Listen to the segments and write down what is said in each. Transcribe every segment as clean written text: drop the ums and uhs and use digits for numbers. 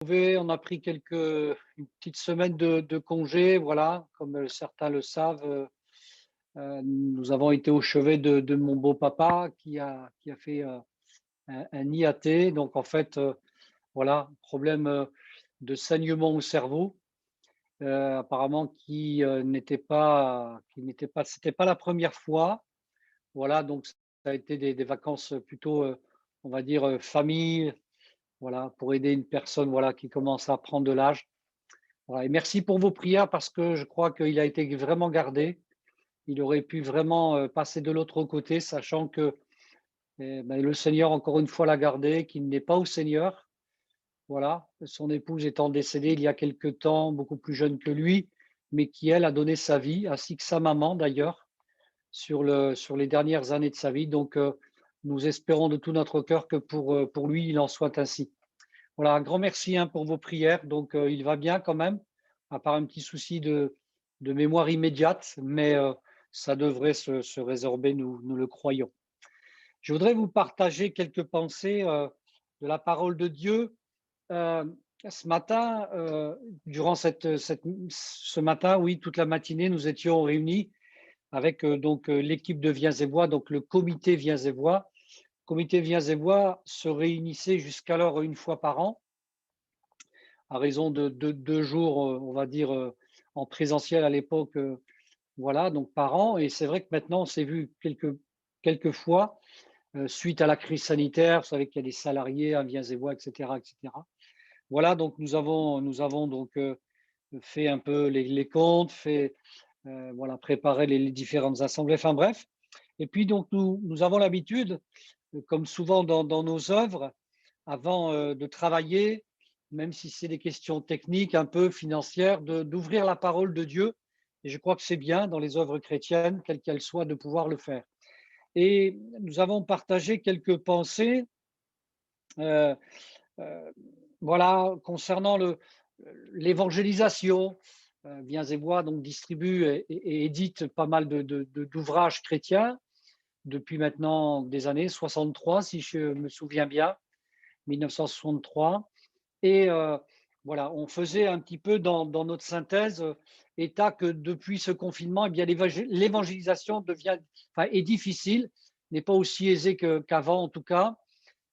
On a pris une petite semaine de congé, voilà, comme certains le savent. Nous avons été au chevet de mon beau-papa qui a fait un IAT. Donc, en fait, voilà, problème de saignement au cerveau, apparemment c'était pas la première fois. Voilà, donc ça a été des vacances plutôt, on va dire, famille, voilà, pour aider une personne voilà, qui commence à prendre de l'âge. Voilà, et merci pour vos prières parce que je crois qu'il a été vraiment gardé. Il aurait pu vraiment passer de l'autre côté, sachant que le Seigneur, encore une fois, l'a gardé, qu'il n'est pas au Seigneur. Voilà, son épouse étant décédée il y a quelque temps, beaucoup plus jeune que lui, mais qui, elle, a donné sa vie, ainsi que sa maman d'ailleurs, sur les dernières années de sa vie. Donc, nous espérons de tout notre cœur que pour lui, il en soit ainsi. Voilà, un grand merci hein, pour vos prières. Donc, il va bien quand même, à part un petit souci de mémoire immédiate, mais ça devrait se résorber, nous le croyons. Je voudrais vous partager quelques pensées de la parole de Dieu. Euh, Ce matin, durant ce matin, oui, toute la matinée, nous étions réunis avec l'équipe de Viens et Voix, donc le comité Viens et Voix. Le comité Viens et Voix se réunissait jusqu'alors une fois par an à raison de 2 jours, on va dire, en présentiel à l'époque, voilà, donc par an. Et c'est vrai que maintenant, on s'est vu quelques fois, suite à la crise sanitaire. Vous savez qu'il y a des salariés à Viens et Voix, et cetera, et cetera. Voilà, donc nous avons donc, fait un peu les comptes, voilà, préparé les différentes assemblées, enfin bref. Et puis donc nous avons l'habitude, comme souvent dans nos œuvres, avant, de travailler, même si c'est des questions techniques, un peu financières, d'ouvrir la parole de Dieu. Et je crois que c'est bien dans les œuvres chrétiennes, quelles qu'elles soient, de pouvoir le faire. Et nous avons partagé quelques pensées, heu voilà, concernant l'évangélisation. Viens et Voix donc distribue et édite pas mal d'ouvrages chrétiens depuis maintenant des années, 63 si je me souviens bien, 1963. Et voilà, on faisait un petit peu dans notre synthèse, état que depuis ce confinement, eh bien l'évangélisation est difficile, n'est pas aussi aisée qu'avant en tout cas.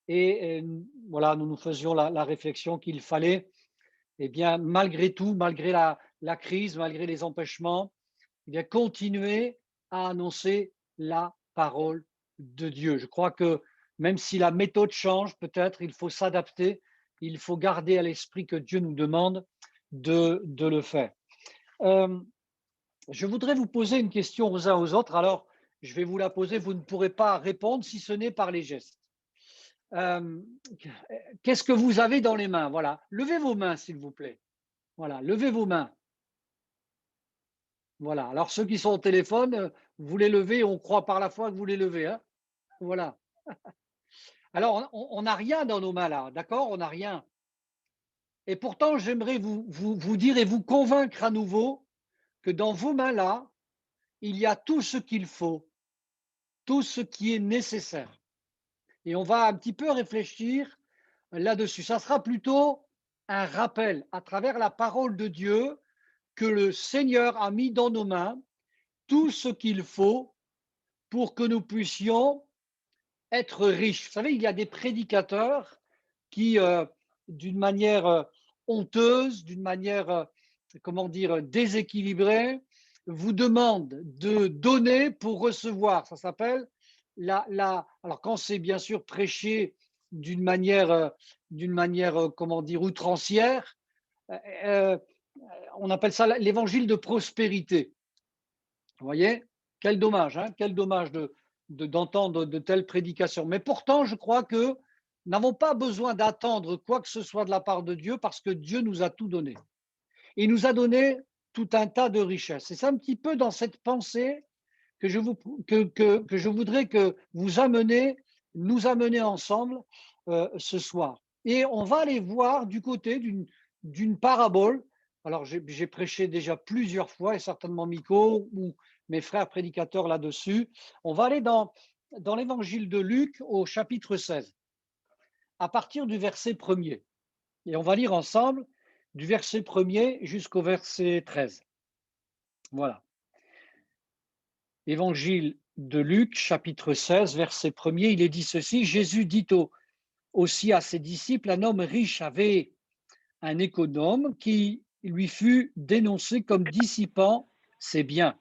Et voilà, nous nous faisions la réflexion qu'il fallait, eh bien, malgré tout, malgré la crise, malgré les empêchements, eh bien, continuer à annoncer la parole de Dieu. Je crois que même si la méthode change, peut-être, il faut s'adapter, il faut garder à l'esprit que Dieu nous demande de le faire. Euh, je voudrais vous poser une question aux uns aux autres. Alors, je vais vous la poser, vous ne pourrez pas répondre si ce n'est par les gestes. Euh, Qu'est-ce que vous avez dans les mains? Voilà, levez vos mains, s'il vous plaît. Voilà, levez vos mains. Voilà. Alors, ceux qui sont au téléphone, vous les levez, on croit par la foi que vous les levez, hein. Voilà. Alors, on n'a rien dans nos mains là, d'accord? On n'a rien. Et pourtant, j'aimerais vous dire et vous convaincre à nouveau que dans vos mains là, il y a tout ce qu'il faut, tout ce qui est nécessaire. Et on va un petit peu réfléchir là-dessus. Ça sera plutôt un rappel à travers la parole de Dieu que le Seigneur a mis dans nos mains tout ce qu'il faut pour que nous puissions être riches. Vous savez, il y a des prédicateurs qui, d'une manière honteuse, d'une manière, comment dire, déséquilibrée, vous demandent de donner pour recevoir. Ça s'appelle alors quand c'est bien sûr prêché d'une manière, comment dire, outrancière, euh, euh, on appelle ça l'évangile de prospérité. Vous voyez? Quel dommage, hein? Quel dommage d'entendre de telles prédications. Mais pourtant, je crois que nous n'avons pas besoin d'attendre quoi que ce soit de la part de Dieu parce que Dieu nous a tout donné. Il nous a donné tout un tas de richesses. C'est un petit peu dans cette pensée que que je voudrais que nous amener ensemble ce soir. Et on va aller voir du côté d'une parabole. Alors, j'ai prêché déjà plusieurs fois, et certainement Miko ou mes frères prédicateurs là-dessus. On va aller dans l'évangile de Luc au chapitre 16, à partir du verset 1er. Et on va lire ensemble du verset 1er jusqu'au verset 13. Voilà. Évangile de Luc, chapitre 16, verset 1er, il est dit ceci: Jésus dit aussi à ses disciples, un homme riche avait un économe qui lui fut dénoncé comme dissipant ses biens.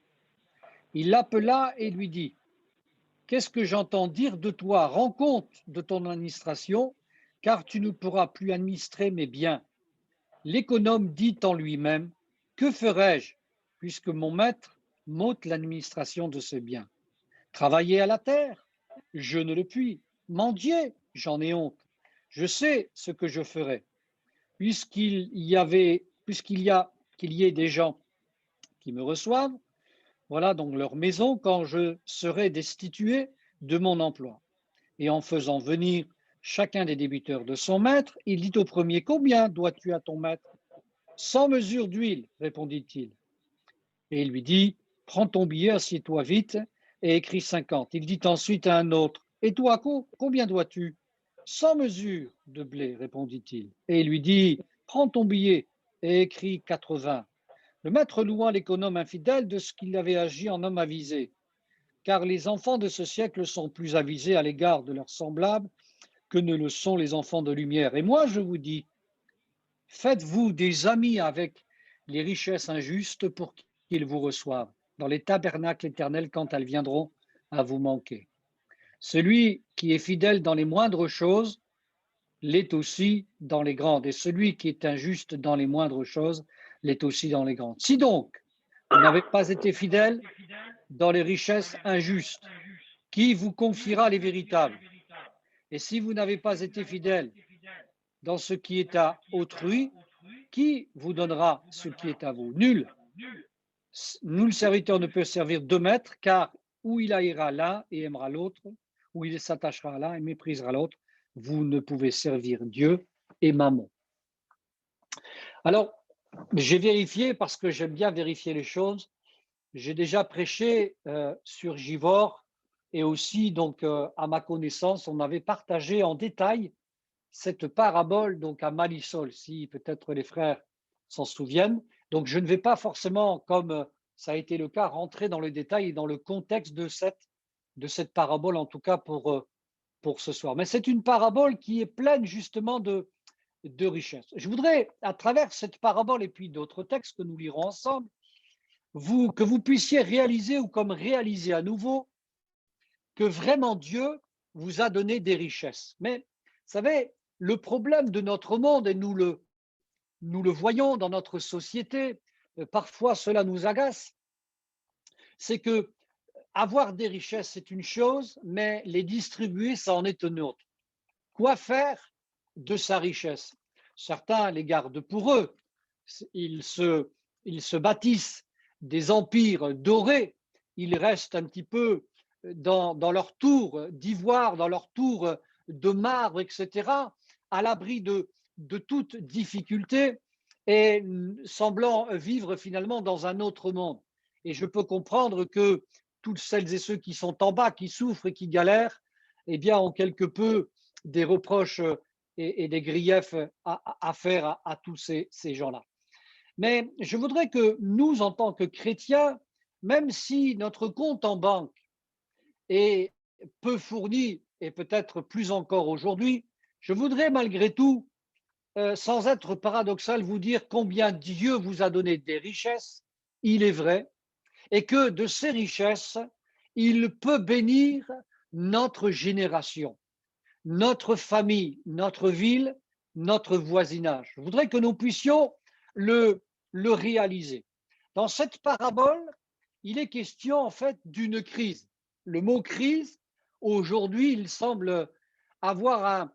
Il l'appela et lui dit: Qu'est-ce que j'entends dire de toi? Rends compte de ton administration, car tu ne pourras plus administrer mes biens. L'économe dit en lui-même: Que ferai-je, puisque mon maître m'ôte l'administration de ses biens? Travailler à la terre? Je ne le puis. Mendier? J'en ai honte. Je sais ce que je ferai. Puisqu'il y ait des gens qui me reçoivent, voilà donc leur maison quand je serai destitué de mon emploi. Et en faisant venir chacun des débiteurs de son maître, il dit au premier: Combien dois-tu à ton maître? 100 mesures d'huile, répondit-il. Et il lui dit: Prends ton billet, assieds-toi vite et écris 50. Il dit ensuite à un autre: Et toi, combien dois-tu? 100 mesures de blé, répondit-il. Et il lui dit: Prends ton billet et écris 80. Le maître loua l'économe infidèle de ce qu'il avait agi en homme avisé, car les enfants de ce siècle sont plus avisés à l'égard de leurs semblables que ne le sont les enfants de lumière. Et moi, je vous dis, faites-vous des amis avec les richesses injustes pour qu'ils vous reçoivent dans les tabernacles éternels quand elles viendront à vous manquer. Celui qui est fidèle dans les moindres choses l'est aussi dans les grandes, et celui qui est injuste dans les moindres choses l'est aussi dans les grandes. Si donc vous n'avez pas été fidèle dans les richesses injustes, qui vous confiera les véritables? Et si vous n'avez pas été fidèle dans ce qui est à autrui, qui vous donnera ce qui est à vous? Nul. Nul serviteur ne peut servir deux maîtres, car ou il haïra l'un et aimera l'autre, ou il s'attachera à l'un et méprisera l'autre. Vous ne pouvez servir Dieu et Mammon. Alors, j'ai vérifié parce que j'aime bien vérifier les choses. J'ai déjà prêché sur Givors et aussi, donc, à ma connaissance, on avait partagé en détail cette parabole donc à Malisol, si peut-être les frères s'en souviennent. Donc, je ne vais pas forcément, comme ça a été le cas, rentrer dans le détail et dans le contexte de cette parabole, en tout cas pour ce soir. Mais c'est une parabole qui est pleine justement de richesses. Je voudrais, à travers cette parabole et puis d'autres textes que nous lirons ensemble, que vous puissiez réaliser ou comme réaliser à nouveau que vraiment Dieu vous a donné des richesses. Mais vous savez, le problème de notre monde, et nous le voyons dans notre société, parfois cela nous agace, c'est que avoir des richesses, c'est une chose, mais les distribuer, ça en est une autre. Quoi faire de sa richesse? Certains les gardent pour eux. Ils se, ils se bâtissent des empires dorés. Ils restent un petit peu dans leur tour d'ivoire, dans leur tour de marbre, etc., à l'abri de toute difficulté et semblant vivre finalement dans un autre monde. Et je peux comprendre que toutes celles et ceux qui sont en bas, qui souffrent et qui galèrent, eh bien, ont quelque peu des reproches et des griefs à faire à tous ces gens-là. Mais je voudrais que nous, en tant que chrétiens, même si notre compte en banque est peu fourni, et peut-être plus encore aujourd'hui, je voudrais malgré tout, sans être paradoxal, vous dire combien Dieu vous a donné des richesses, il est vrai, et que de ces richesses, il peut bénir notre génération, notre famille, notre ville, notre voisinage. Je voudrais que nous puissions le réaliser. Dans cette parabole, il est question en fait d'une crise. Le mot crise, aujourd'hui, il semble avoir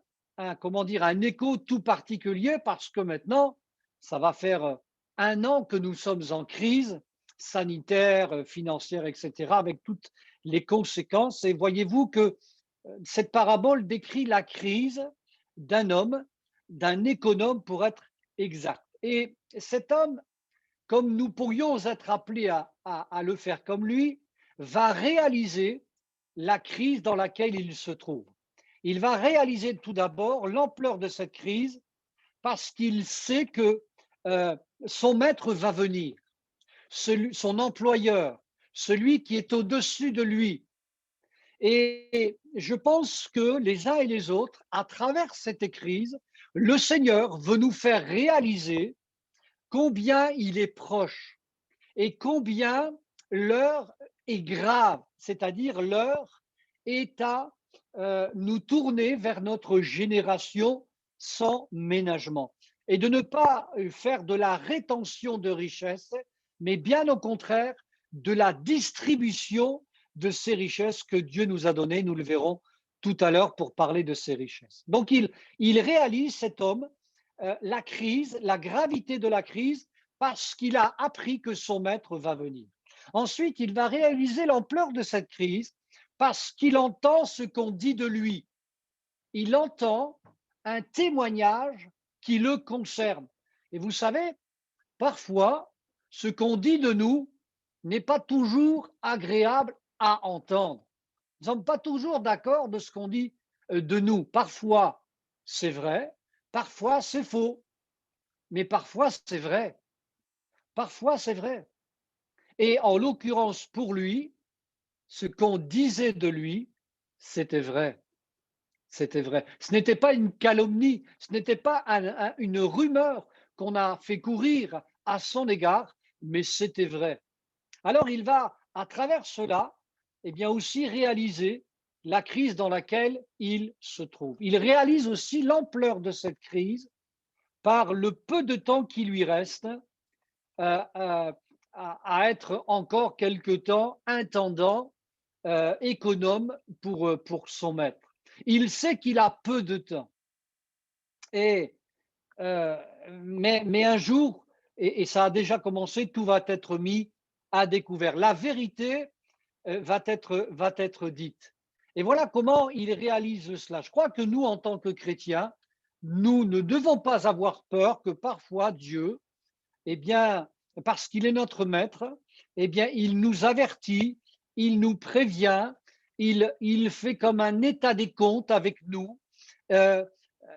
comment dire, un écho tout particulier parce que maintenant, ça va faire un an que nous sommes en crise sanitaire, financière, etc., avec toutes les conséquences. Et voyez-vous que cette parabole décrit la crise d'un homme, d'un économe pour être exact. Et cet homme, comme nous pourrions être appelés à le faire comme lui, va réaliser la crise dans laquelle il se trouve. Il va réaliser tout d'abord l'ampleur de cette crise parce qu'il sait que son maître va venir, son employeur, celui qui est au-dessus de lui. Et je pense que les uns et les autres, à travers cette crise, le Seigneur veut nous faire réaliser combien il est proche et combien l'heure est grave, c'est-à-dire l'heure est à nous tourner vers notre génération sans ménagement et de ne pas faire de la rétention de richesses, mais bien au contraire de la distribution de ces richesses que Dieu nous a données. Nous le verrons tout à l'heure pour parler de ces richesses. Donc il réalise, cet homme, la crise, la gravité de la crise, parce qu'il a appris que son maître va venir. Ensuite, il va réaliser l'ampleur de cette crise parce qu'il entend ce qu'on dit de lui. Il entend un témoignage qui le concerne. Et vous savez, parfois, ce qu'on dit de nous n'est pas toujours agréable à entendre. Nous ne sommes pas toujours d'accord de ce qu'on dit de nous. Parfois, c'est vrai, parfois, c'est faux, mais parfois, c'est vrai. Parfois, c'est vrai. Et en l'occurrence, pour lui, ce qu'on disait de lui, c'était vrai. C'était vrai. Ce n'était pas une calomnie, ce n'était pas une rumeur qu'on a fait courir à son égard, mais c'était vrai. Alors il va, à travers cela, eh bien aussi réaliser la crise dans laquelle il se trouve. Il réalise aussi l'ampleur de cette crise par le peu de temps qui lui reste à, à être encore quelque temps intendant, économe pour son maître. Il sait qu'il a peu de temps. Et, euh, mais un jour, et ça a déjà commencé, tout va être mis à découvert. La vérité va être dite. Et voilà comment il réalise cela. Je crois que nous, en tant que chrétiens, nous ne devons pas avoir peur que parfois Dieu, eh bien, parce qu'il est notre maître, eh bien, il nous avertit, il nous prévient, il fait comme un état des comptes avec nous. Euh,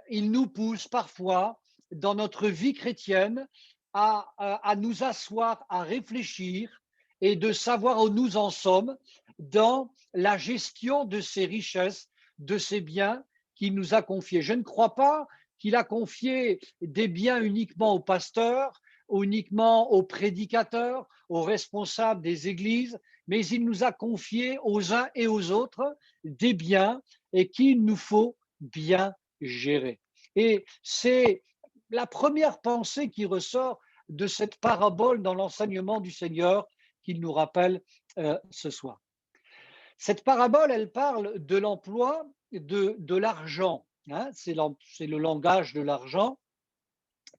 il nous pousse parfois dans notre vie chrétienne à nous asseoir, à réfléchir et de savoir où nous en sommes dans la gestion de ces richesses, de ces biens qu'il nous a confiés. Je ne crois pas qu'il a confié des biens uniquement aux pasteurs, uniquement aux prédicateurs, aux responsables des églises, mais il nous a confié aux uns et aux autres des biens et qu'il nous faut bien gérer. Et c'est la première pensée qui ressort de cette parabole dans l'enseignement du Seigneur qu'il nous rappelle ce soir. Cette parabole, elle parle de l'emploi de l'argent. Hein, c'est le langage de l'argent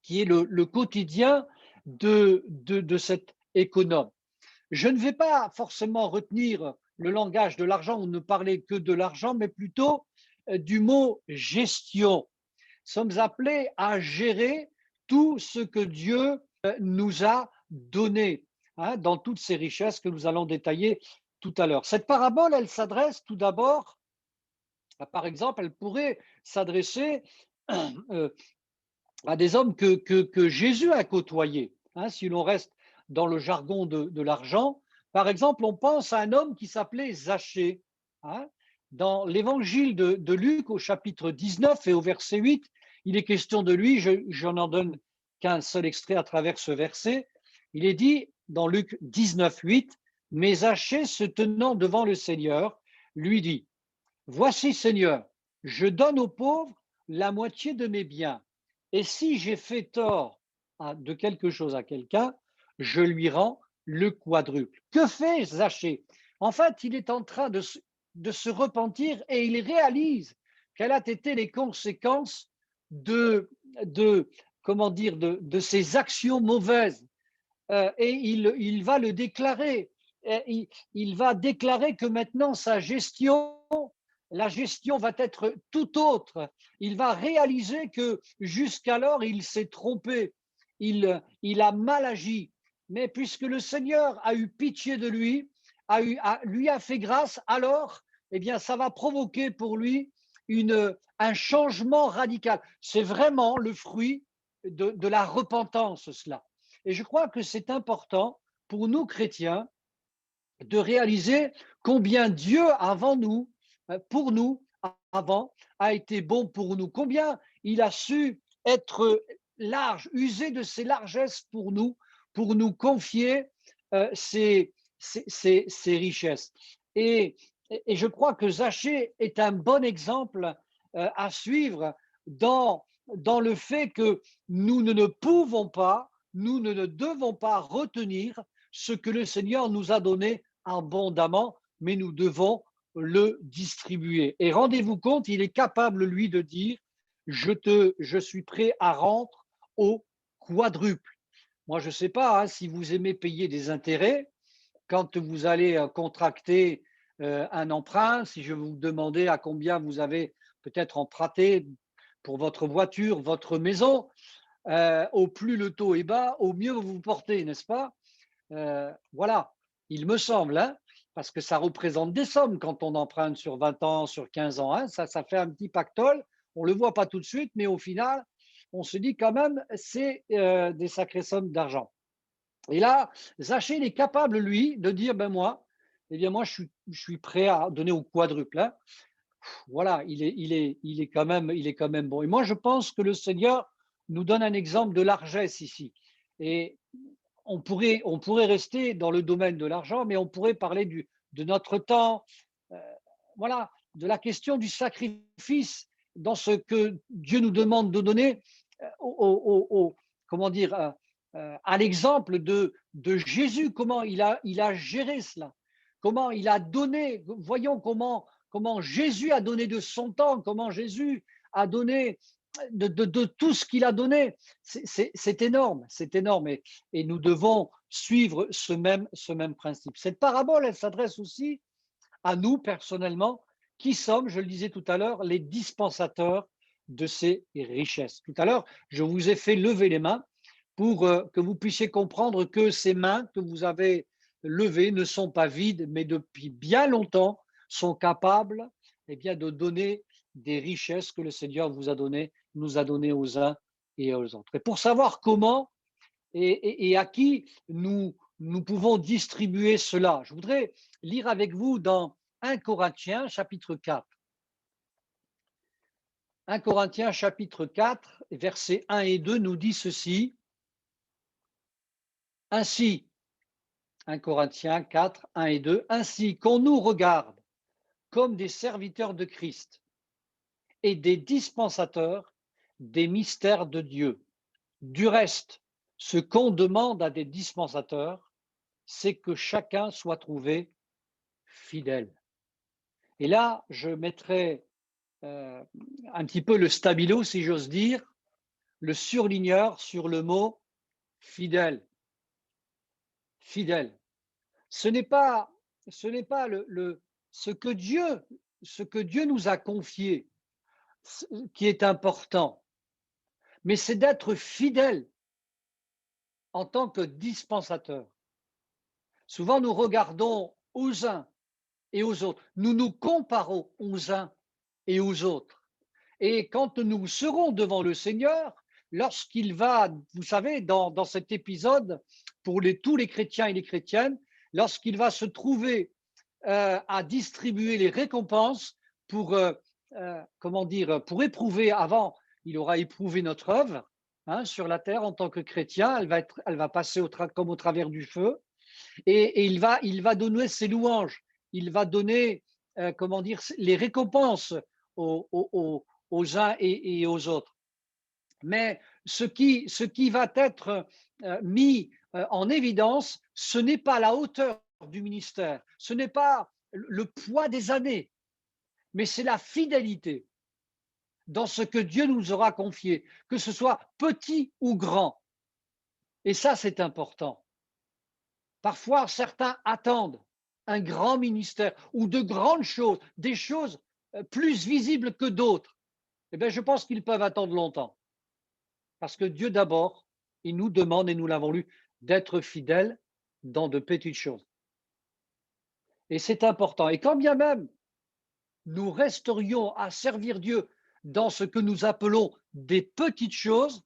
qui est le quotidien de cet économe. Je ne vais pas forcément retenir le langage de l'argent ou ne parler que de l'argent, mais plutôt du mot gestion. Nous sommes appelés à gérer tout ce que Dieu nous a donné, hein, dans toutes ces richesses que nous allons détailler tout à l'heure. Cette parabole, elle s'adresse tout d'abord, par exemple, elle pourrait s'adresser euh, à des hommes que Jésus a côtoyés. Hein, si l'on reste dans le jargon de l'argent, par exemple, on pense à un homme qui s'appelait Zachée. Hein. Dans l'évangile de Luc, au chapitre 19 et au verset 8, il est question de lui. Je n'en donne qu'un seul extrait à travers ce verset. Il est dit dans Luc 19, 8, mais Zachée, se tenant devant le Seigneur, lui dit, voici, Seigneur, je donne aux pauvres la moitié de mes biens. Et si j'ai fait tort de quelque chose à quelqu'un, je lui rends le quadruple. Que fait Zachée? En fait, il est en train de se repentir et il réalise quelles ont été les conséquences de comment dire, de ses actions mauvaises. Et il va le déclarer. Il va déclarer que maintenant sa gestion, la gestion va être tout autre. Il va réaliser que jusqu'alors il s'est trompé, il a mal agi. Mais puisque le Seigneur a eu pitié de lui, lui a fait grâce, alors, eh bien, ça va provoquer pour lui un changement radical. C'est vraiment le fruit de la repentance, cela. Et je crois que c'est important pour nous chrétiens de réaliser combien Dieu avant nous, pour nous, avant, a été bon pour nous, combien il a su être large, user de ses largesses pour nous confier ses richesses. Et, et je crois que Zachée est un bon exemple à suivre dans le fait que nous ne pouvons pas, nous ne devons pas retenir ce que le Seigneur nous a donné abondamment, mais nous devons le distribuer. Et rendez-vous compte, il est capable, lui, de dire, je suis prêt à rendre au quadruple. Moi, je ne sais pas hein, si vous aimez payer des intérêts quand vous allez contracter un emprunt, si je vous demandais à combien vous avez peut-être emprunté pour votre voiture, votre maison, au plus le taux est bas, au mieux vous vous portez, n'est-ce pas? Voilà, il me semble, hein, parce que ça représente des sommes quand on emprunte sur 20 ans, sur 15 ans. Hein, ça fait un petit pactole. On ne le voit pas tout de suite, mais au final, on se dit quand même, c'est des sacrées sommes d'argent. Et là, Zachée est capable, lui, de dire, ben moi, eh bien moi, je suis prêt à donner au quadruple. Hein. Voilà, il est quand même bon. Et moi, je pense que le Seigneur nous donne un exemple de largesse ici. Et on pourrait rester dans le domaine de l'argent, mais on pourrait parler de notre temps, euh, voilà, de la question du sacrifice dans ce que Dieu nous demande de donner comment dire, à l'exemple de Jésus, comment il a géré cela, comment il a donné, voyons comment Jésus a donné de son temps, comment Jésus a donné de tout ce qu'il a donné. C'est énorme, c'est énorme. Et nous devons suivre ce même principe. Cette parabole, elle s'adresse aussi à nous personnellement, qui sommes, je le disais tout à l'heure, les dispensateurs de ces richesses. Tout à l'heure, je vous ai fait lever les mains pour que vous puissiez comprendre que ces mains que vous avez levées ne sont pas vides, mais depuis bien longtemps sont capables eh bien, de donner des richesses que le Seigneur vous a données, nous a données aux uns et aux autres. Et pour savoir comment et à qui nous pouvons distribuer cela, je voudrais lire avec vous dans 1 Corinthiens chapitre 4. 1 Corinthiens chapitre 4, versets 1 et 2 nous dit ceci. Ainsi, 1 Corinthiens 4, 1 et 2, ainsi qu'on nous regarde comme des serviteurs de Christ et des dispensateurs des mystères de Dieu. Du reste, ce qu'on demande à des dispensateurs, c'est que chacun soit trouvé fidèle. Et là, je mettrai un petit peu le stabilo, si j'ose dire, le surligneur sur le mot fidèle. Fidèle. Ce n'est pas, ce que Dieu nous a confié qui est important, mais c'est d'être fidèle en tant que dispensateur. Souvent, nous regardons aux uns et aux autres. Nous nous comparons aux uns et aux autres. Et quand nous serons devant le Seigneur, lorsqu'il va, vous savez, dans cet épisode, pour tous les chrétiens et les chrétiennes, lorsqu'il va se trouver à distribuer les récompenses pour, comment dire, pour éprouver, avant, il aura éprouvé notre œuvre hein, sur la terre en tant que chrétien, elle va passer comme au travers du feu, et il va donner ses louanges, il va donner, comment dire, les récompenses aux uns et aux autres. Mais ce qui va être mis en évidence, ce n'est pas la hauteur du ministère, ce n'est pas le poids des années, mais c'est la fidélité dans ce que Dieu nous aura confié, que ce soit petit ou grand. Et ça, c'est important. Parfois, certains attendent un grand ministère ou de grandes choses, des choses plus visibles que d'autres. Eh bien, je pense qu'ils peuvent attendre longtemps. Parce que Dieu, d'abord, il nous demande, et nous l'avons lu, d'être fidèles dans de petites choses. Et c'est important. Et quand bien même nous resterions à servir Dieu dans ce que nous appelons des petites choses,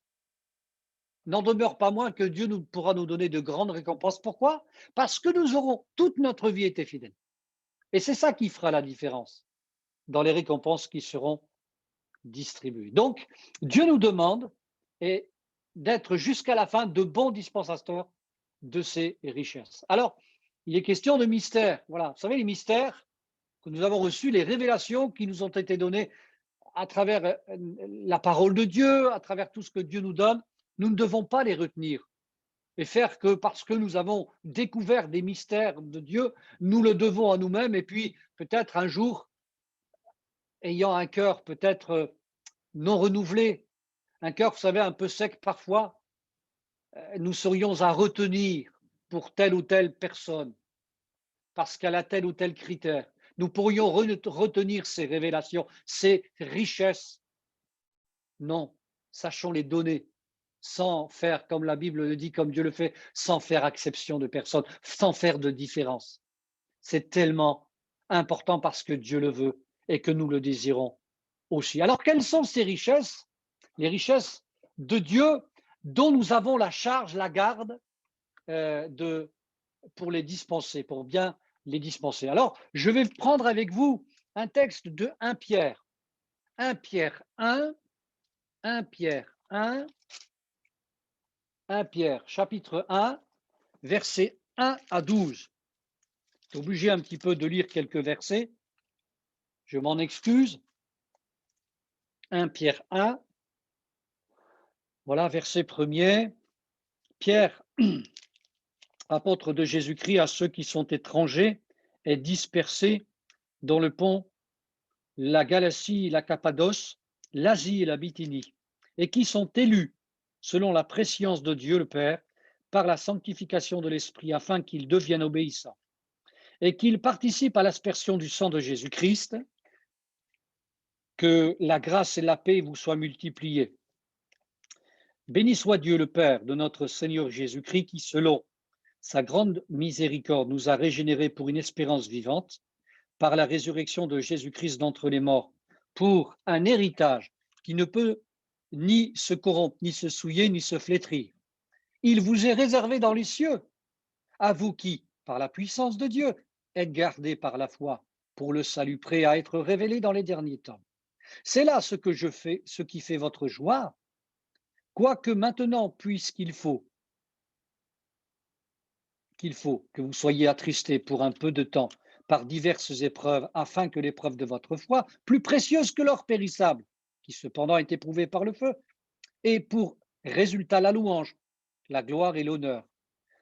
n'en demeure pas moins que Dieu pourra nous donner de grandes récompenses. Pourquoi? Parce que nous aurons toute notre vie été fidèles. Et c'est ça qui fera la différence dans les récompenses qui seront distribuées. Donc, Dieu nous demande et d'être jusqu'à la fin de bons dispensateurs de ses richesses. Alors, il est question de mystères. Voilà, vous savez, les mystères que nous avons reçus, les révélations qui nous ont été données à travers la parole de Dieu, à travers tout ce que Dieu nous donne, nous ne devons pas les retenir et faire que parce que nous avons découvert des mystères de Dieu, nous le devons à nous-mêmes et puis peut-être un jour, ayant un cœur peut-être non renouvelé, un cœur, vous savez, un peu sec parfois, nous serions à retenir pour telle ou telle personne parce qu'elle a tel ou tel critère. Nous pourrions retenir ces révélations, ces richesses. Non, sachons les donner sans faire, comme la Bible le dit, comme Dieu le fait, sans faire exception de personne, sans faire de différence. C'est tellement important parce que Dieu le veut et que nous le désirons aussi. Alors, quelles sont ces richesses? Les richesses de Dieu dont nous avons la charge, la garde pour les dispenser, pour bien les dispenser. Alors, je vais prendre avec vous un texte de 1 Pierre. 1 Pierre 1, 1 Pierre 1, 1 Pierre chapitre 1, versets 1 à 12. Je suis obligé un petit peu de lire quelques versets. Je m'en excuse. 1 Pierre 1, voilà, verset 1er. Pierre, apôtre de Jésus-Christ, à ceux qui sont étrangers et dispersés dans le pont, la Galatie, la Cappadoce, l'Asie et la Bithynie, et qui sont élus selon la prescience de Dieu le Père, par la sanctification de l'Esprit, afin qu'ils deviennent obéissants, et qu'ils participent à l'aspersion du sang de Jésus-Christ, que la grâce et la paix vous soient multipliées. Béni soit Dieu le Père de notre Seigneur Jésus-Christ, qui, selon sa grande miséricorde, nous a régénérés pour une espérance vivante, par la résurrection de Jésus-Christ d'entre les morts, pour un héritage qui ne peut ni se corrompre, ni se souiller, ni se flétrir. Il vous est réservé dans les cieux, à vous qui, par la puissance de Dieu, êtes gardés par la foi pour le salut prêt à être révélé dans les derniers temps. C'est là ce que je fais, ce qui fait votre joie, quoique maintenant, puisqu'il faut que vous soyez attristés pour un peu de temps par diverses épreuves, afin que l'épreuve de votre foi, plus précieuse que l'or périssable, qui cependant est éprouvé par le feu, ait pour résultat la louange, la gloire et l'honneur,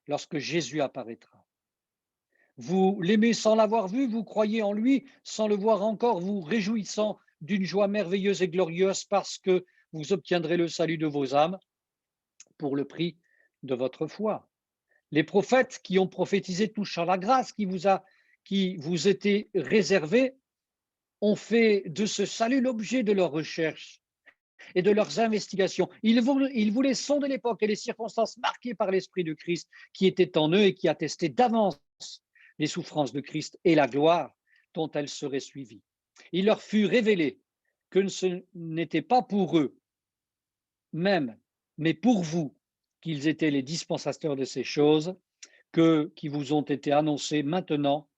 lorsque Jésus apparaîtra. Vous l'aimez sans l'avoir vu, vous croyez en lui sans le voir encore, vous réjouissant d'une joie merveilleuse et glorieuse parce que vous obtiendrez le salut de vos âmes pour le prix de votre foi. Les prophètes qui ont prophétisé touchant la grâce qui vous était réservée ont fait de ce salut l'objet de leurs recherches et de leurs investigations. Ils voulaient sonder l'époque et les circonstances marquées par l'Esprit de Christ qui était en eux et qui attestait d'avance les souffrances de Christ et la gloire dont elles seraient suivies. Il leur fut révélé que ce n'était pas pour eux même, mais pour vous, qu'ils étaient les dispensateurs de ces choses qui vous ont été annoncées maintenant,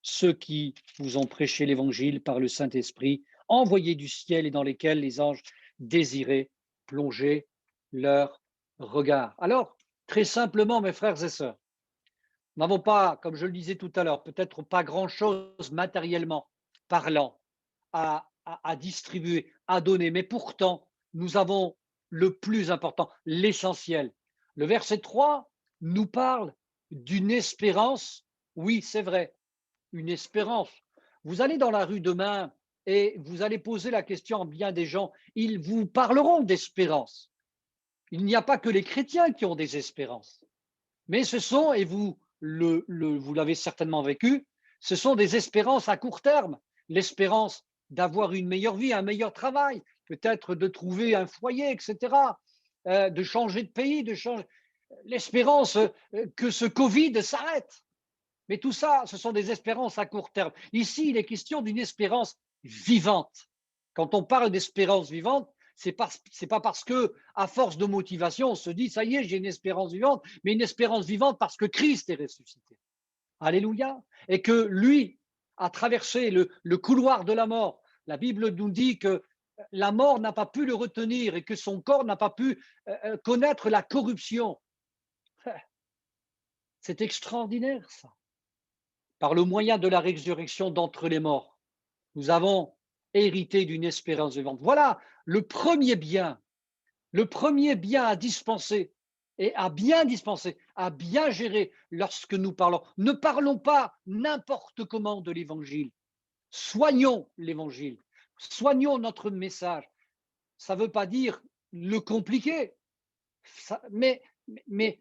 ceux qui vous ont prêché l'Évangile par le Saint-Esprit, envoyé du ciel et dans lesquels les anges désiraient plonger leur regard. Alors, très simplement, mes frères et sœurs, nous n'avons pas, comme je le disais tout à l'heure, peut-être pas grand-chose matériellement parlant à distribuer, à donner, mais pourtant, nous avons le plus important, l'essentiel. Le verset 3 nous parle d'une espérance. Oui, c'est vrai, une espérance. Vous allez dans la rue demain et vous allez poser la question à bien des gens, ils vous parleront d'espérance. Il n'y a pas que les chrétiens qui ont des espérances, mais ce sont, et vous l'avez certainement vécu, ce sont des espérances à court terme, l'espérance d'avoir une meilleure vie, un meilleur travail, peut-être de trouver un foyer, etc., de changer de pays, l'espérance que ce Covid s'arrête. Mais tout ça, ce sont des espérances à court terme. Ici, il est question d'une espérance vivante. Quand on parle d'espérance vivante, c'est pas parce que, à force de motivation, on se dit, ça y est, j'ai une espérance vivante, mais une espérance vivante parce que Christ est ressuscité. Alléluia. Et que lui a traversé le couloir de la mort. La Bible nous dit que la mort n'a pas pu le retenir et que son corps n'a pas pu connaître la corruption. C'est extraordinaire, ça. Par le moyen de la résurrection d'entre les morts, nous avons hérité d'une espérance vivante. Voilà le premier bien à dispenser et à bien dispenser, à bien gérer lorsque nous parlons. Ne parlons pas n'importe comment de l'évangile. Soignons l'évangile. Soignons notre message. Ça ne veut pas dire le compliquer, mais, mais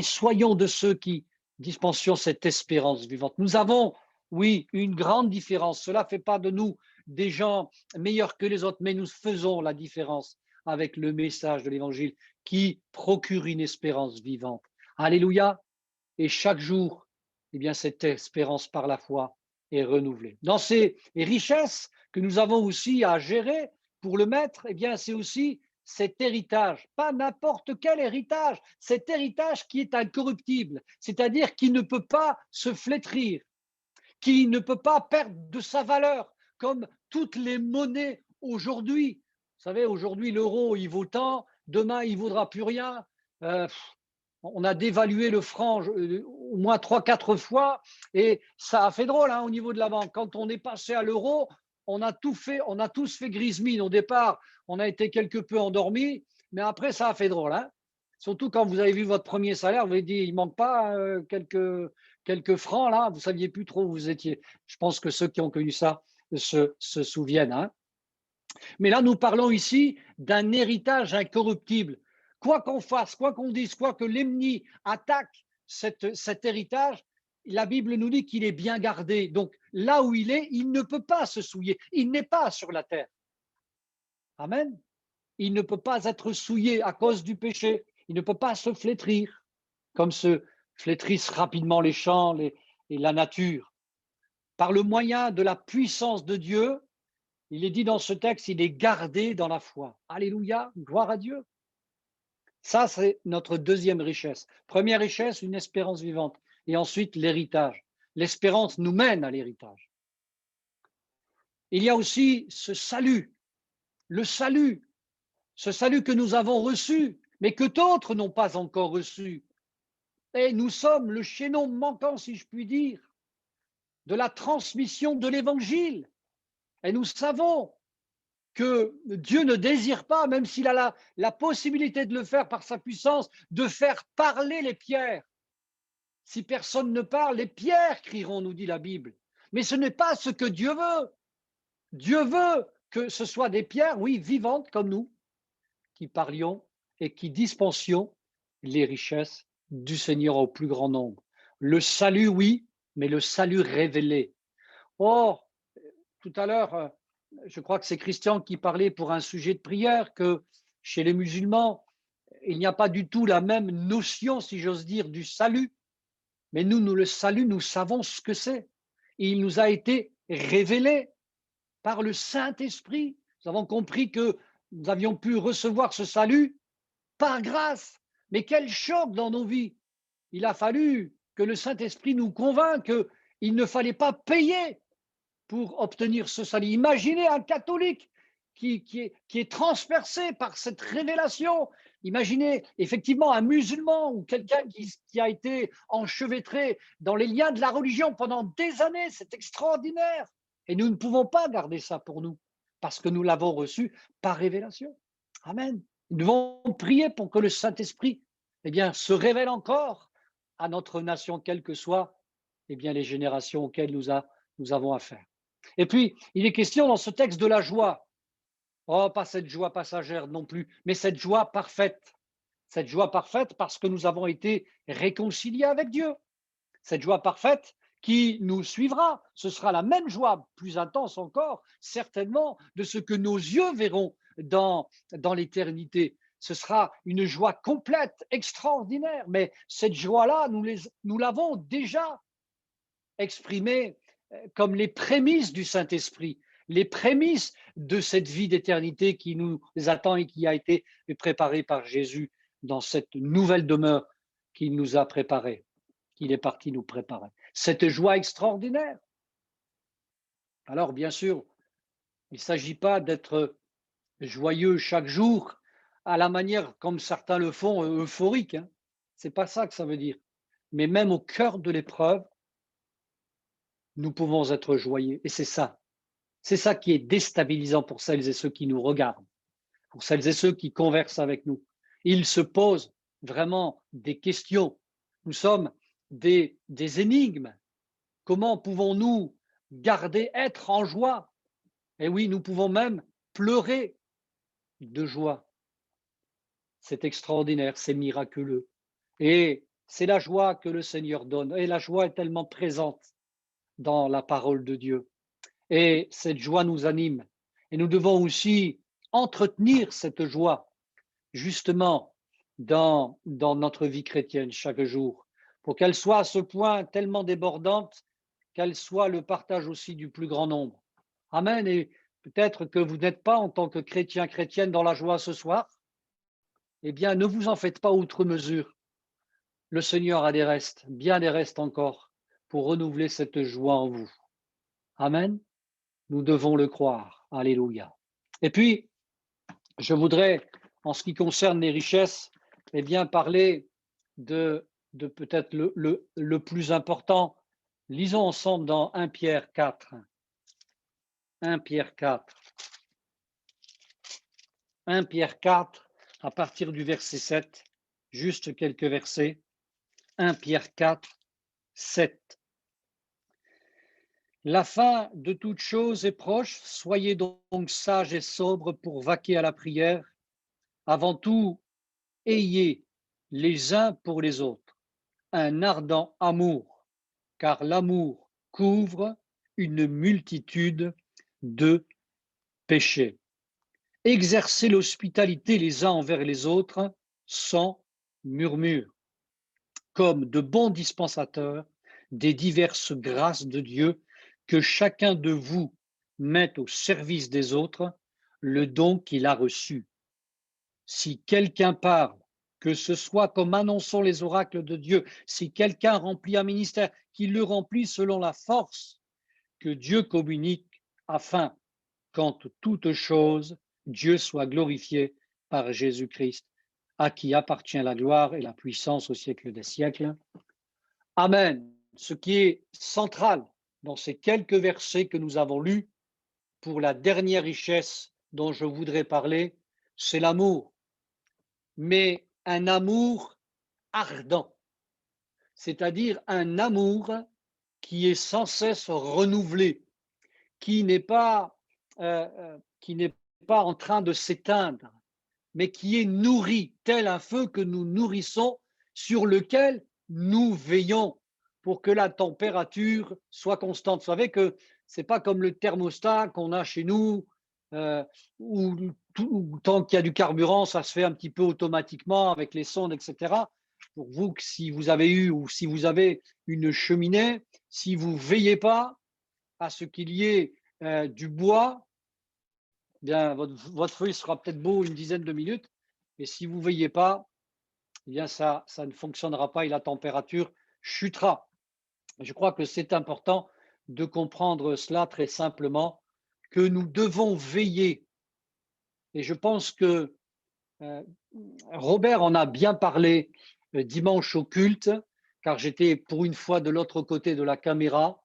soyons de ceux qui dispensions cette espérance vivante. Nous avons, oui, une grande différence. Cela ne fait pas de nous des gens meilleurs que les autres, mais nous faisons la différence avec le message de l'évangile qui procure une espérance vivante. Alléluia. Et chaque jour, eh bien, cette espérance par la foi est renouvelée. Dans ces richesses que nous avons aussi à gérer pour le maître, eh bien, c'est aussi cet héritage, pas n'importe quel héritage, cet héritage qui est incorruptible, c'est-à-dire qui ne peut pas se flétrir, qui ne peut pas perdre de sa valeur, comme toutes les monnaies aujourd'hui. Vous savez, aujourd'hui, l'euro, il vaut tant, demain, il ne vaudra plus rien. On a dévalué le franc au moins 3-4 fois et ça a fait drôle au niveau de la banque. Quand on est passé à l'euro, on a tous fait grise mine. Au départ, on a été quelque peu endormi, mais après, ça a fait drôle. Surtout quand vous avez vu votre premier salaire, vous avez dit, il ne manque pas quelques francs là, vous ne saviez plus trop où vous étiez. Je pense que ceux qui ont connu ça se souviennent. Mais là, nous parlons ici d'un héritage incorruptible. Quoi qu'on fasse, quoi qu'on dise, quoi que l'ennemi attaque cet héritage, la Bible nous dit qu'il est bien gardé. Donc là où il ne peut pas se souiller. Il n'est pas sur la terre. Amen. Il ne peut pas être souillé à cause du péché. Il ne peut pas se flétrir, comme se flétrissent rapidement les champs et la nature. Par le moyen de la puissance de Dieu, il est dit dans ce texte, il est gardé dans la foi. Alléluia, gloire à Dieu. Ça, c'est notre deuxième richesse. Première richesse, une espérance vivante. Et ensuite, l'héritage. L'espérance nous mène à l'héritage. Il y a aussi ce salut, ce salut que nous avons reçu, mais que d'autres n'ont pas encore reçu. Et nous sommes le chaînon manquant, si je puis dire, de la transmission de l'évangile. Et nous savons que Dieu ne désire pas, même s'il a la possibilité de le faire par sa puissance, de faire parler les pierres. Si personne ne parle, les pierres crieront, nous dit la Bible. Mais ce n'est pas ce que Dieu veut. Dieu veut que ce soit des pierres, oui, vivantes comme nous, qui parlions et qui dispensions les richesses du Seigneur au plus grand nombre. Le salut, oui, mais le salut révélé. Oh, tout à l'heure, je crois que c'est Christian qui parlait pour un sujet de prière, que chez les musulmans, il n'y a pas du tout la même notion, si j'ose dire, du salut. Mais nous, le salut, nous savons ce que c'est. Il nous a été révélé par le Saint-Esprit. Nous avons compris que nous avions pu recevoir ce salut par grâce. Mais quel choc dans nos vies! Il a fallu que le Saint-Esprit nous convainque qu'il ne fallait pas payer pour obtenir ce salut. Imaginez un catholique qui est transpercé par cette révélation. Imaginez effectivement un musulman ou quelqu'un qui a été enchevêtré dans les liens de la religion pendant des années. C'est extraordinaire. Et nous ne pouvons pas garder ça pour nous parce que nous l'avons reçu par révélation. Amen. Nous devons prier pour que le Saint-Esprit se révèle encore à notre nation, quelles que soient les générations auxquelles nous avons affaire. Et puis, il est question dans ce texte de la joie. Oh, pas cette joie passagère non plus, mais cette joie parfaite. Cette joie parfaite parce que nous avons été réconciliés avec Dieu. Cette joie parfaite qui nous suivra. Ce sera la même joie, plus intense encore, certainement, de ce que nos yeux verront dans l'éternité. Ce sera une joie complète, extraordinaire. Mais cette joie-là, nous l'avons déjà exprimée comme les prémices du Saint-Esprit. les prémices de cette vie d'éternité qui nous attend et qui a été préparée par Jésus dans cette nouvelle demeure qu'il nous a préparée, qu'il est parti nous préparer. Cette joie extraordinaire. Alors, bien sûr, il ne s'agit pas d'être joyeux chaque jour à la manière comme certains le font, euphorique, hein. C'est pas ça que ça veut dire. Mais même au cœur de l'épreuve, nous pouvons être joyeux. Et c'est ça. C'est ça qui est déstabilisant pour celles et ceux qui nous regardent, pour celles et ceux qui conversent avec nous. Ils se posent vraiment des questions. Nous sommes des énigmes. Comment pouvons-nous garder, être en joie? Et oui, nous pouvons même pleurer de joie. C'est extraordinaire, c'est miraculeux. Et c'est la joie que le Seigneur donne. Et la joie est tellement présente dans la parole de Dieu. Et cette joie nous anime. Et nous devons aussi entretenir cette joie, justement, dans notre vie chrétienne chaque jour, pour qu'elle soit à ce point tellement débordante qu'elle soit le partage aussi du plus grand nombre. Amen. Et peut-être que vous n'êtes pas en tant que chrétien, chrétienne dans la joie ce soir. Eh bien, ne vous en faites pas outre mesure. Le Seigneur a des restes, bien des restes encore, pour renouveler cette joie en vous. Amen. Nous devons le croire. Alléluia. Et puis, je voudrais, en ce qui concerne les richesses, eh bien, parler de peut-être le plus important. Lisons ensemble dans 1 Pierre 4. 1 Pierre 4. 1 Pierre 4, à partir du verset 7, juste quelques versets. 1 Pierre 4, 7. La fin de toute chose est proche, soyez donc sages et sobres pour vaquer à la prière. Avant tout, ayez les uns pour les autres un ardent amour, car l'amour couvre une multitude de péchés. Exercez l'hospitalité les uns envers les autres sans murmure, comme de bons dispensateurs des diverses grâces de Dieu, que chacun de vous mette au service des autres le don qu'il a reçu. Si quelqu'un parle, que ce soit comme annonçant les oracles de Dieu, si quelqu'un remplit un ministère, qu'il le remplit selon la force que Dieu communique, afin qu'en toute chose, Dieu soit glorifié par Jésus-Christ, à qui appartient la gloire et la puissance au siècle des siècles. Amen. Ce qui est central dans ces quelques versets que nous avons lus, pour la dernière richesse dont je voudrais parler, c'est l'amour. Mais un amour ardent, c'est-à-dire un amour qui est sans cesse renouvelé, qui n'est pas, qui n'est pas en train de s'éteindre, mais qui est nourri, tel un feu que nous nourrissons, sur lequel nous veillons pour que la température soit constante. Vous savez que ce n'est pas comme le thermostat qu'on a chez nous, où tant qu'il y a du carburant, ça se fait un petit peu automatiquement avec les sondes, etc. Pour vous, si vous avez eu ou si vous avez une cheminée, si vous ne veillez pas à ce qu'il y ait du bois, bien, votre feu sera peut-être beau une dizaine de minutes, mais si vous ne veillez pas, eh bien ça ne fonctionnera pas et la température chutera. Je crois que c'est important de comprendre cela très simplement, que nous devons veiller. Et je pense que Robert en a bien parlé dimanche au culte, car j'étais pour une fois de l'autre côté de la caméra.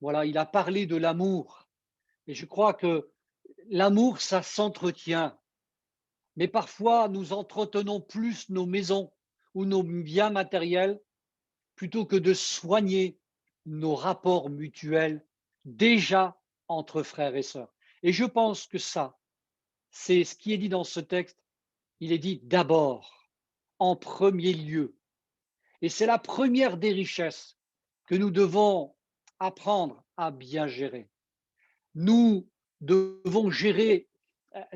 Voilà, il a parlé de l'amour. Et je crois que l'amour, ça s'entretient. Mais parfois, nous entretenons plus nos maisons ou nos biens matériels plutôt que de soigner nos rapports mutuels déjà entre frères et sœurs. Et je pense que ça, c'est ce qui est dit dans ce texte. Il est dit d'abord, en premier lieu. Et c'est la première des richesses que nous devons apprendre à bien gérer. Nous devons gérer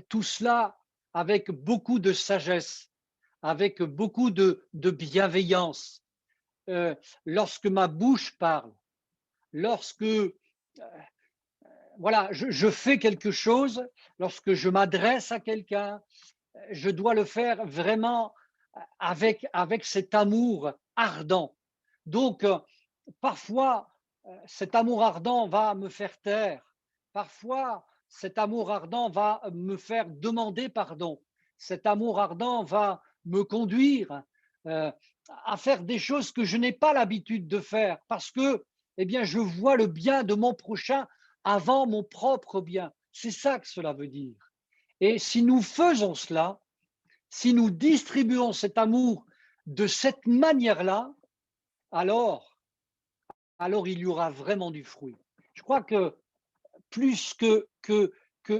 tout cela avec beaucoup de sagesse, avec beaucoup de bienveillance. Lorsque ma bouche parle, lorsque voilà, je fais quelque chose, lorsque je m'adresse à quelqu'un, je dois le faire vraiment avec cet amour ardent. Donc, parfois, cet amour ardent va me faire taire. Parfois, cet amour ardent va me faire demander pardon. Cet amour ardent va me conduire euh, à faire des choses que je n'ai pas l'habitude de faire parce que, eh bien, je vois le bien de mon prochain avant mon propre bien. C'est ça que cela veut dire. Et si nous faisons cela, si nous distribuons cet amour de cette manière-là, alors, alors il y aura vraiment du fruit. Je crois que plus que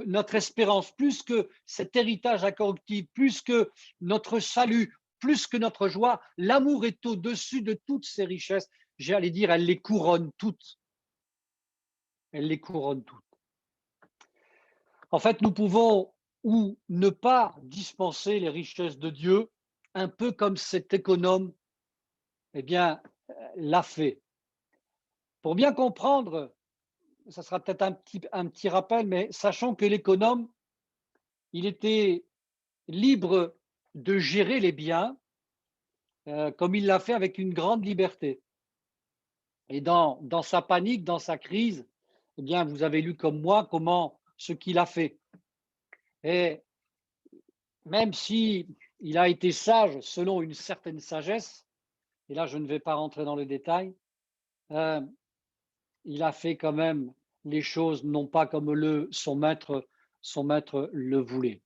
notre espérance, plus que cet héritage incorruptible, plus que notre salut, plus que notre joie, l'amour est au-dessus de toutes ces richesses. J'allais dire, elle les couronne toutes. Elle les couronne toutes. En fait, nous pouvons ou ne pas dispenser les richesses de Dieu, un peu comme cet économe, eh bien, l'a fait. Pour bien comprendre, ça sera peut-être un petit rappel, mais sachant que l'économe, il était libre de gérer les biens, comme il l'a fait avec une grande liberté. Et dans sa panique, dans sa crise, eh bien, vous avez lu comme moi comment ce qu'il a fait. Et même si il a été sage selon une certaine sagesse, et là je ne vais pas rentrer dans le détail, euh, il a fait quand même les choses non pas comme son maître le voulait.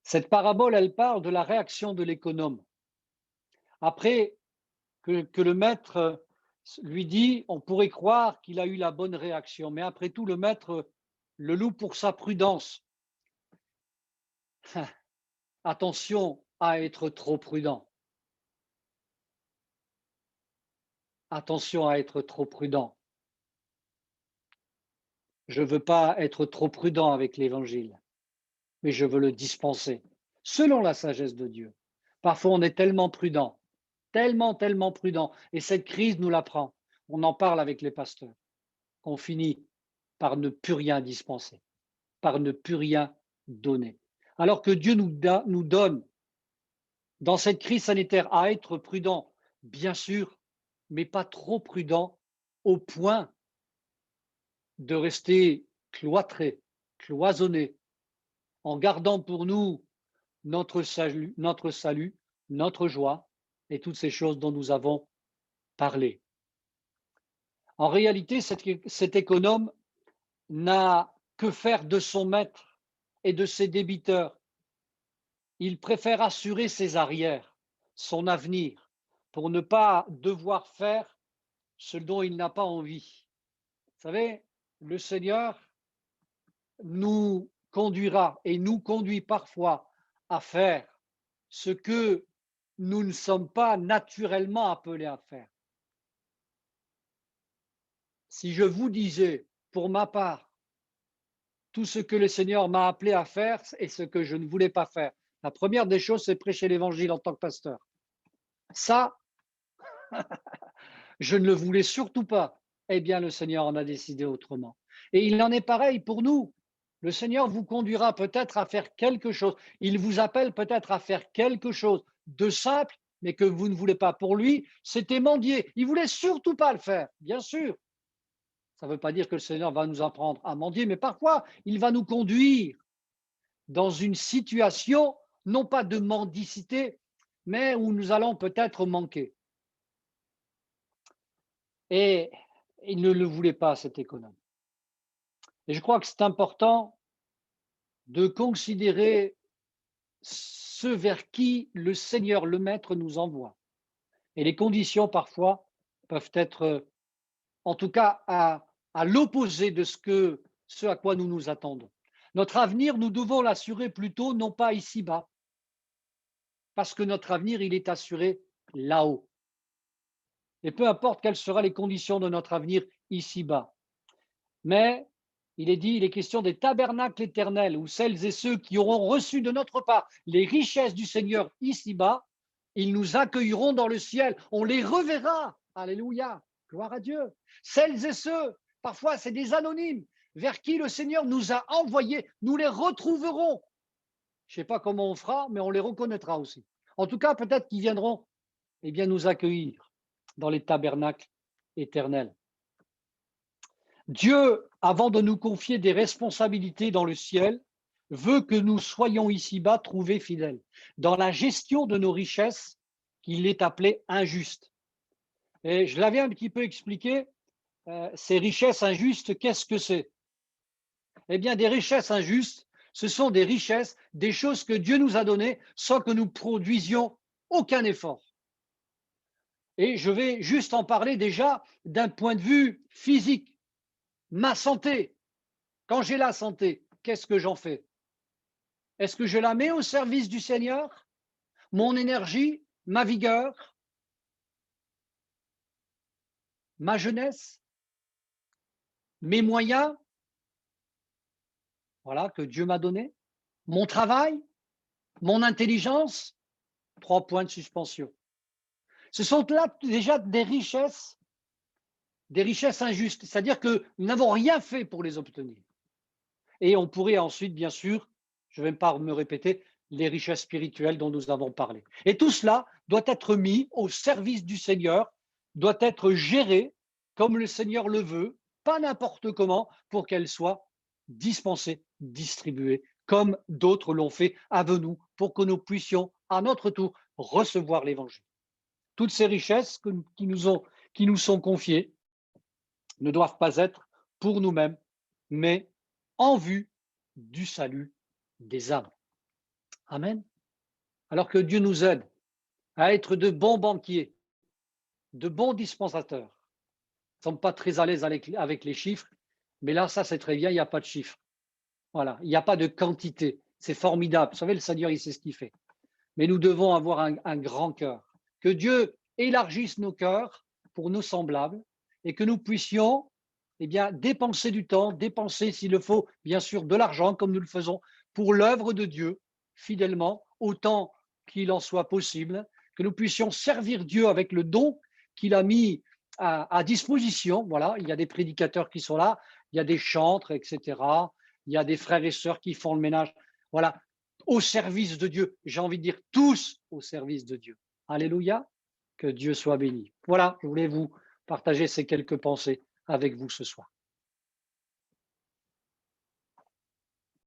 Cette parabole, elle parle de la réaction de l'économe. Après que le maître lui dit, on pourrait croire qu'il a eu la bonne réaction, mais après tout, le maître le loue pour sa prudence. Attention à être trop prudent. Attention à être trop prudent. Je ne veux pas être trop prudent avec l'évangile, mais je veux le dispenser selon la sagesse de Dieu. Parfois, on est tellement prudent, tellement prudent, et cette crise nous l'apprend. On en parle avec les pasteurs, qu'on finit par ne plus rien dispenser, par ne plus rien donner. Alors que Dieu nous donne dans cette crise sanitaire à être prudent, bien sûr, mais pas trop prudent au point de rester cloîtré, cloisonné, en gardant pour nous notre joie et toutes ces choses dont nous avons parlé. En réalité, cet économe n'a que faire de son maître et de ses débiteurs. Il préfère assurer ses arrières, son avenir, pour ne pas devoir faire ce dont il n'a pas envie. Vous savez, le Seigneur nous conduira et nous conduit parfois à faire ce que nous ne sommes pas naturellement appelés à faire. Si je vous disais, pour ma part, tout ce que le Seigneur m'a appelé à faire et ce que je ne voulais pas faire, la première des choses, c'est prêcher l'évangile en tant que pasteur. Ça, je ne le voulais surtout pas. Eh bien, le Seigneur en a décidé autrement. Et il en est pareil pour nous. Le Seigneur vous conduira peut-être à faire quelque chose. Il vous appelle peut-être à faire quelque chose de simple, mais que vous ne voulez pas. Pour lui, c'était mendier. Il voulait surtout pas le faire, bien sûr. Ça ne veut pas dire que le Seigneur va nous apprendre à mendier, mais parfois, il va nous conduire dans une situation, non pas de mendicité, mais où nous allons peut-être manquer. Et il ne le voulait pas, cet économe. Et je crois que c'est important de considérer ce vers qui le Seigneur, le Maître, nous envoie. Et les conditions, parfois, peuvent être, en tout cas, à l'opposé de ce à quoi nous nous attendons. Notre avenir, nous devons l'assurer plutôt, non pas ici-bas, parce que notre avenir, il est assuré là-haut. Et peu importe quelles seront les conditions de notre avenir ici-bas. Mais il est question des tabernacles éternels, où celles et ceux qui auront reçu de notre part les richesses du Seigneur ici-bas, ils nous accueilleront dans le ciel. On les reverra. Alléluia. Gloire à Dieu. Celles et ceux, parfois c'est des anonymes, vers qui le Seigneur nous a envoyés, nous les retrouverons. Je ne sais pas comment on fera, mais on les reconnaîtra aussi. En tout cas, peut-être qu'ils viendront bien, nous accueillir dans les tabernacles éternels. Dieu, avant de nous confier des responsabilités dans le ciel, veut que nous soyons ici-bas trouvés fidèles dans la gestion de nos richesses qu'il est appelé injuste. Et je l'avais un petit peu expliqué, ces richesses injustes, qu'est-ce que c'est? Eh bien, des richesses injustes, ce sont des richesses, des choses que Dieu nous a données sans que nous produisions aucun effort. Et je vais juste en parler déjà d'un point de vue physique. Ma santé, quand j'ai la santé, qu'est-ce que j'en fais? Est-ce que je la mets au service du Seigneur? Mon énergie, ma vigueur, ma jeunesse, mes moyens, voilà, que Dieu m'a donnés, mon travail, mon intelligence, 3 points de suspension. Ce sont là déjà des richesses injustes, c'est-à-dire que nous n'avons rien fait pour les obtenir. Et on pourrait ensuite, bien sûr, je ne vais pas me répéter, les richesses spirituelles dont nous avons parlé. Et tout cela doit être mis au service du Seigneur, doit être géré comme le Seigneur le veut, pas n'importe comment, pour qu'elles soient dispensées, distribuées, comme d'autres l'ont fait avant nous, pour que nous puissions, à notre tour, recevoir l'Évangile. Toutes ces richesses qui nous sont confiées ne doivent pas être pour nous-mêmes, mais en vue du salut des âmes. Amen. Alors que Dieu nous aide à être de bons banquiers, de bons dispensateurs. Nous ne sommes pas très à l'aise avec les chiffres, mais là, ça c'est très bien, il n'y a pas de chiffres. Voilà, il n'y a pas de quantité. C'est formidable. Vous savez, le Seigneur, il sait ce qu'il fait. Mais nous devons avoir un grand cœur. Que Dieu élargisse nos cœurs pour nos semblables et que nous puissions dépenser du temps, dépenser, s'il le faut, bien sûr, de l'argent, comme nous le faisons, pour l'œuvre de Dieu, fidèlement, autant qu'il en soit possible, que nous puissions servir Dieu avec le don qu'il a mis à disposition. Voilà, il y a des prédicateurs qui sont là, il y a des chantres, etc. Il y a des frères et sœurs qui font le ménage. Voilà, au service de Dieu. J'ai envie de dire tous au service de Dieu. Alléluia, que Dieu soit béni. Voilà, je voulais vous partager ces quelques pensées avec vous ce soir.